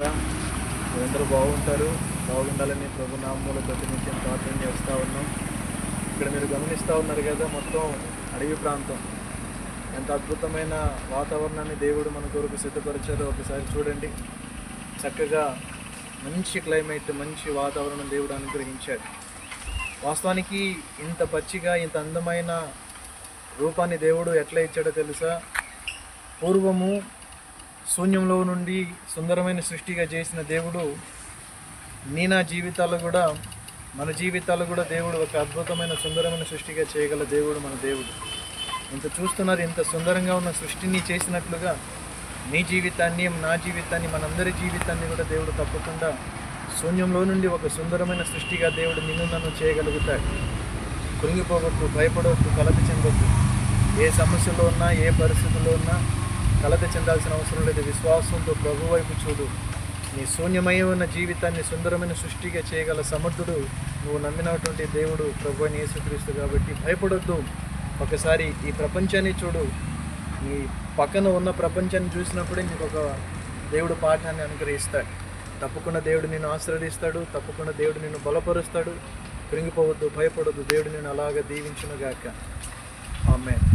మీరందరూ బాగుంటారు, బాగుండాలని ప్రభు నామములో ప్రతినిత్యం ప్రార్థన చేస్తూ ఉన్నాం. ఇక్కడ మీరు గమనిస్తూ ఉన్నారు కదా, మొత్తం అడవి ప్రాంతం. ఎంత అద్భుతమైన వాతావరణాన్ని దేవుడు మన కొరకు సిద్ధపరిచారో ఒకసారి చూడండి. చక్కగా మంచి క్లైమేట్, మంచి వాతావరణం దేవుడు అనుగ్రహించాడు. వాస్తవానికి ఇంత పచ్చిగా, ఇంత అందమైన రూపాన్ని దేవుడు ఎట్లా ఇచ్చాడో తెలుసా? పూర్వము శూన్యంలో నుండి సుందరమైన సృష్టిగా చేసిన దేవుడు నా జీవితాలు కూడా, మన జీవితాలు కూడా దేవుడు ఒక అద్భుతమైన సుందరమైన సృష్టిగా చేయగల దేవుడు మన దేవుడు. ఇంత చూస్తున్నారు, ఇంత సుందరంగా ఉన్న సృష్టిని చేసినట్లుగా నీ జీవితాన్ని, నా జీవితాన్ని, మనందరి జీవితాన్ని కూడా దేవుడు తప్పకుండా శూన్యంలో నుండి ఒక సుందరమైన సృష్టిగా దేవుడు నిన్ను నన్ను చేయగలుగుతాడు. కృంగిపోవద్దు, భయపడవద్దు, కలత చెందొద్దు. ఏ సమస్యలో ఉన్నా, ఏ పరిస్థితుల్లో ఉన్నా కలత చెందాల్సిన అవసరం లేదు. విశ్వాసంతో ప్రభు వైపు చూడు. నీ శూన్యమై ఉన్న జీవితాన్ని సుందరమైన సృష్టిగా చేయగల సమర్థుడు నువ్వు నమ్మినటువంటి దేవుడు ప్రభు అని యేసుక్రీస్తు. కాబట్టి భయపడొద్దు. ఒకసారి ఈ ప్రపంచాన్ని చూడు. నీ పక్కన ఉన్న ప్రపంచాన్ని చూసినప్పుడే నీకు ఒక దేవుడు పాఠాన్ని అనుగ్రహిస్తాడు. తప్పకుండా దేవుడు నిన్ను ఆశీర్వదిస్తాడు. తప్పకుండా దేవుడు నిన్ను బలపరుస్తాడు. కృంగిపోవద్దు, భయపడొద్దు. దేవుడు నిన్ను అలాగా దీవించునుగాక. ఆమేన్.